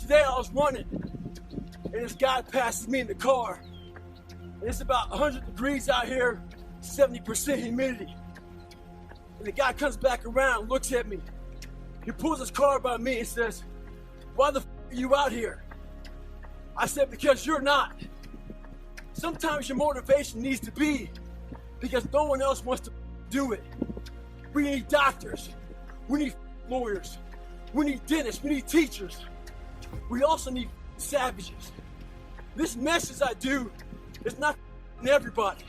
Today I was running, and this guy passes me in the car. And it's about 100 degrees out here, 70% humidity. And the guy comes back around, looks at me. He pulls his car by me and says, "Why the f are you out here?" I said, "Because you're not." Sometimes your motivation needs to be because no one else wants to do it. We need doctors. We need lawyers. We need dentists. We need teachers. We also need savages. This message I do is not everybody.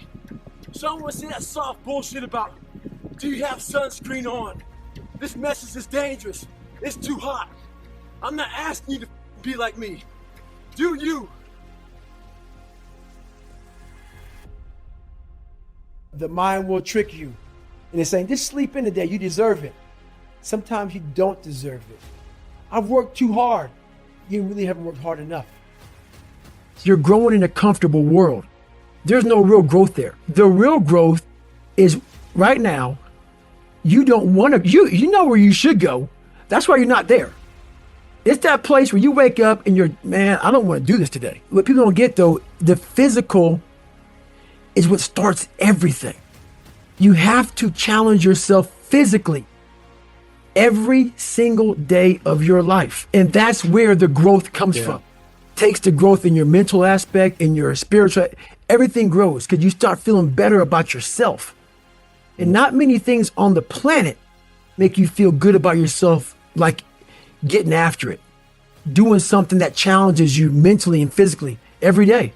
So I don't want to say that soft bullshit about, do you have sunscreen on? This message is dangerous. It's too hot. I'm not asking you to be like me. Do you? The mind will trick you. And it's saying, just sleep in today, you deserve it. Sometimes you don't deserve it. I've worked too hard. You really haven't worked hard enough. You're growing in a comfortable world. There's no real growth there. The real growth is right now, you don't want to, you know where you should go. That's why you're not there. It's that place where you wake up and you're, man, I don't want to do this today. What people don't get though, the physical is what starts everything. You have to challenge yourself physically every single day of your life. And that's where the growth comes from. Takes the growth in your mental aspect, in your spiritual, everything grows because you start feeling better about yourself. And not many things on the planet make you feel good about yourself, like getting after it, doing something that challenges you mentally and physically every day.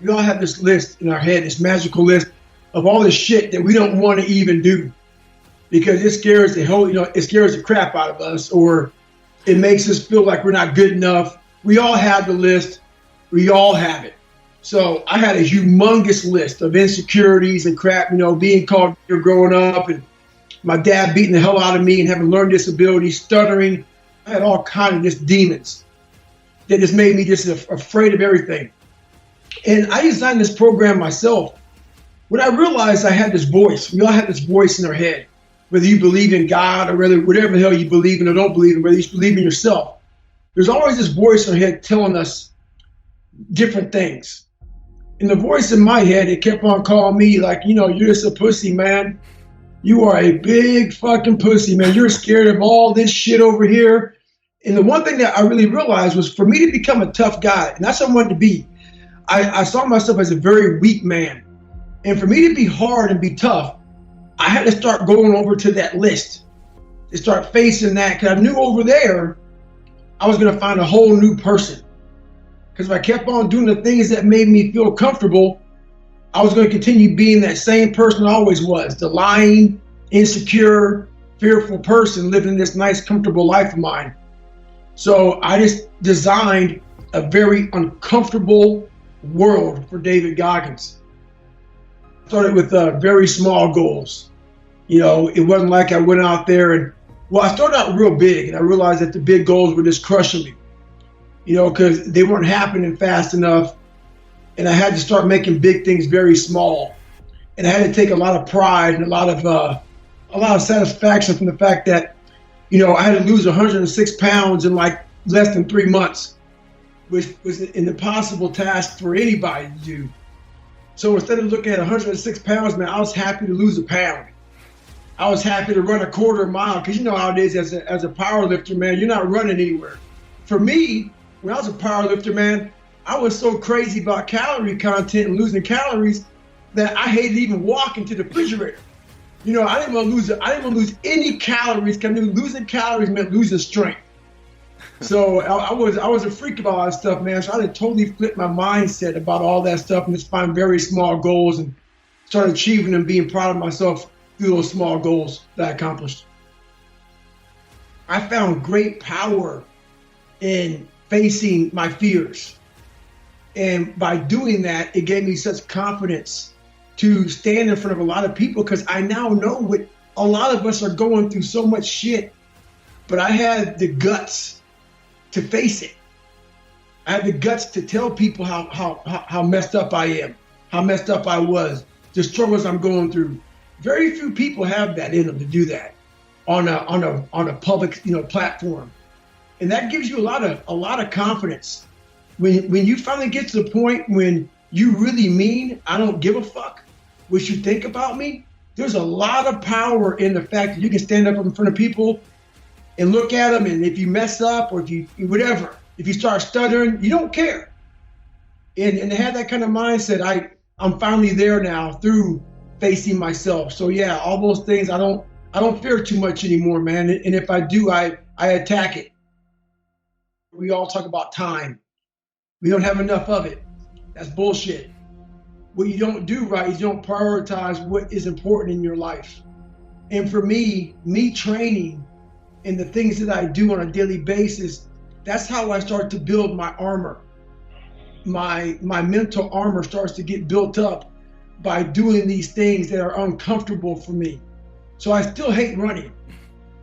We all have this list in our head, this magical list of all the shit that we don't want to even do because it scares it scares the crap out of us, or it makes us feel like we're not good enough. We all have the list. We all have it. So I had a humongous list of insecurities and crap, being called growing up, and my dad beating the hell out of me and having learning disabilities, stuttering. I had all kinds of just demons that just made me just afraid of everything. And I designed this program myself. When I realized I had this voice, we all have this voice in our head, whether you believe in God or whatever the hell you believe in or don't believe in, whether you believe in yourself. There's always this voice in our head telling us different things. And the voice in my head, it kept on calling me like, you're just a pussy, man. You are a big fucking pussy, man. You're scared of all this shit over here. And the one thing that I really realized was for me to become a tough guy, and that's what I wanted to be. I saw myself as a very weak man. And for me to be hard and be tough, I had to start going over to that list, to start facing that, because I knew over there, I was going to find a whole new person. Because if I kept on doing the things that made me feel comfortable, I was going to continue being that same person I always was, the lying, insecure, fearful person living this nice, comfortable life of mine. So I just designed a very uncomfortable world for David Goggins. Started with very small goals. It wasn't like I went out there and, I started out real big, and I realized that the big goals were just crushing me, because they weren't happening fast enough. And I had to start making big things very small. And I had to take a lot of pride and a lot of satisfaction from the fact that, I had to lose 106 pounds in like less than 3 months, which was an impossible task for anybody to do. So instead of looking at 106 pounds, man, I was happy to lose a pound. I was happy to run a quarter mile, because you know how it is as a power lifter, man, you're not running anywhere. For me, when I was a power lifter, man, I was so crazy about calorie content and losing calories that I hated even walking to the refrigerator. I didn't want to lose any calories, because I knew losing calories meant losing strength. So I was a freak about all that stuff, man. So I had to totally flip my mindset about all that stuff and just find very small goals and start achieving them, being proud of myself through those small goals that I accomplished. I found great power in facing my fears. And by doing that, it gave me such confidence to stand in front of a lot of people, because I now know what a lot of us are going through, so much shit. But I had the guts to face it. I had the guts to tell people how messed up I am, how messed up I was, the struggles I'm going through. Very few people have that in them to do that on a public platform. And that gives you a lot of confidence. When you finally get to the point when you really mean, I don't give a fuck what you think about me, there's a lot of power in the fact that you can stand up in front of people and look at them, and if you mess up or if you whatever, if you start stuttering, you don't care. And to have that kind of mindset, I'm finally there now through facing myself. So yeah, all those things I don't fear too much anymore, man. And if I do, I attack it. We all talk about time. We don't have enough of it. That's bullshit. What you don't do right is you don't prioritize what is important in your life. And for me training and the things that I do on a daily basis, that's how I start to build my armor. My mental armor starts to get built up by doing these things that are uncomfortable for me. So I still hate running.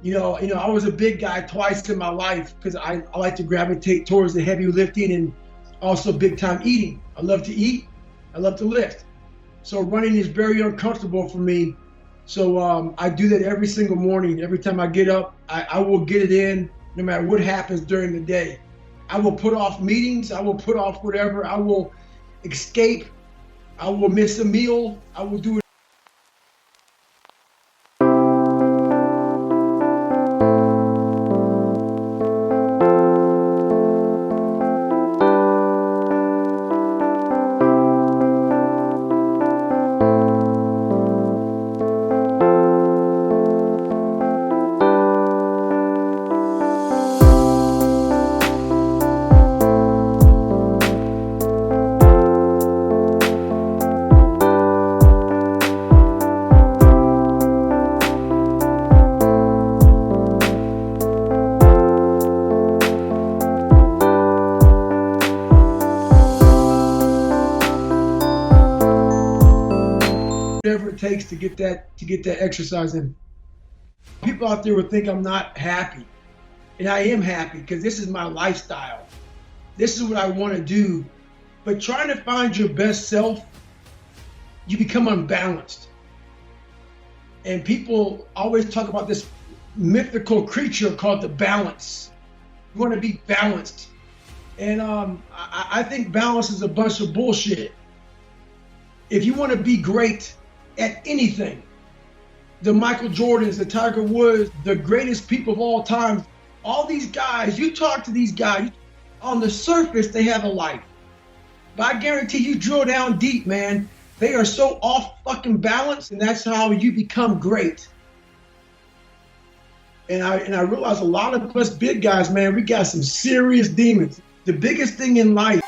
You know, I was a big guy twice in my life because I like to gravitate towards the heavy lifting and also big time eating. I love to eat, I love to lift. So running is very uncomfortable for me. So I do that every single morning. Every time I get up, I will get it in no matter what happens during the day. I will put off meetings, I will put off whatever, I will escape, I will miss a meal, I will do it. Whatever it takes to get that exercise in. People out there would think I'm not happy, and I am happy because this is my lifestyle. This is what I want to do. But trying to find your best self, you become unbalanced. And people always talk about this mythical creature called the balance. You want to be balanced, and I think balance is a bunch of bullshit. If you want to be great at anything, the Michael Jordans, the Tiger Woods, the greatest people of all time, all these guys, you talk to these guys, on the surface, they have a life. But I guarantee you drill down deep, man, they are so off fucking balance, and that's how you become great. And I realize a lot of us big guys, man, we got some serious demons. The biggest thing in life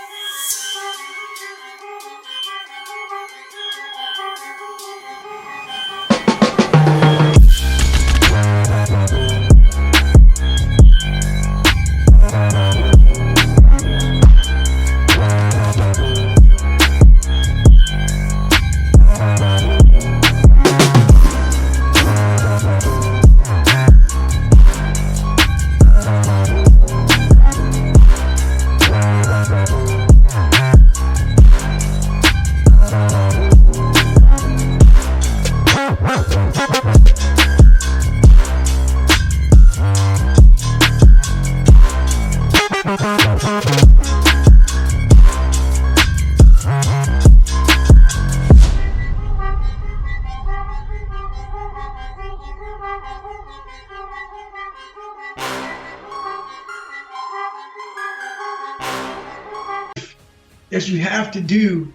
that you have to do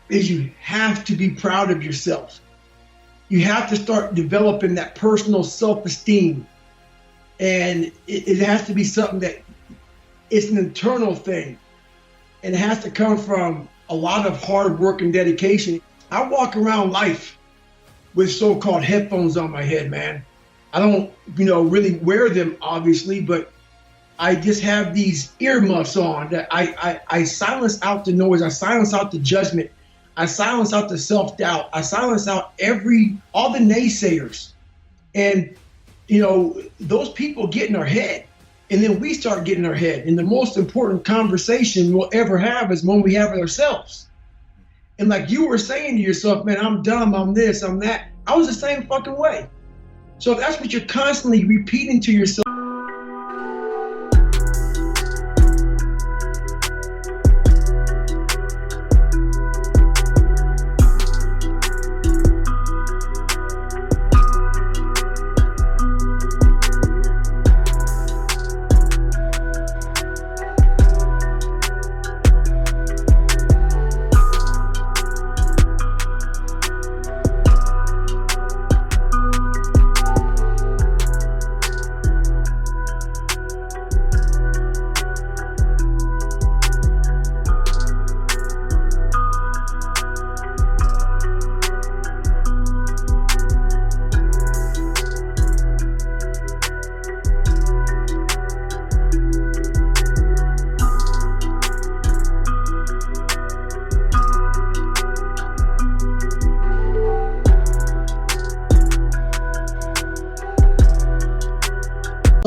is you have to be proud of yourself. You have to start developing that personal self-esteem. And it has to be something that it's an internal thing. And it has to come from a lot of hard work and dedication. I walk around life with so-called headphones on my head, man. I don't, really wear them, obviously, but I just have these earmuffs on that I silence out the noise. I silence out the judgment. I silence out the self-doubt. I silence out all the naysayers. And, those people get in our head, and then we start getting in our head. And the most important conversation we'll ever have is when we have with ourselves. And like you were saying to yourself, man, I'm dumb, I'm this, I'm that. I was the same fucking way. So if that's what you're constantly repeating to yourself,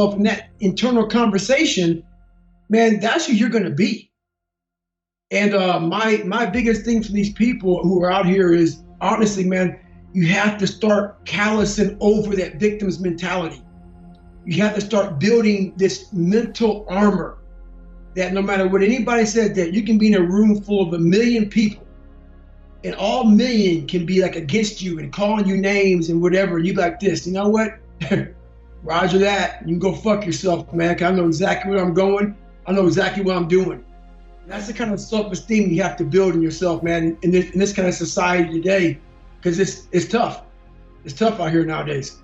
yourself in that internal conversation, man, that's who you're going to be. And my biggest thing for these people who are out here is, honestly, man, you have to start callousing over that victim's mentality. You have to start building this mental armor that no matter what anybody says, that you can be in a room full of 1 million people and all million can be like against you and calling you names and whatever. And you be like this, you know what? Roger that. You can go fuck yourself, man. 'Cause I know exactly where I'm going. I know exactly what I'm doing. That's the kind of self-esteem you have to build in yourself, man, in this kind of society today, because it's tough. It's tough out here nowadays.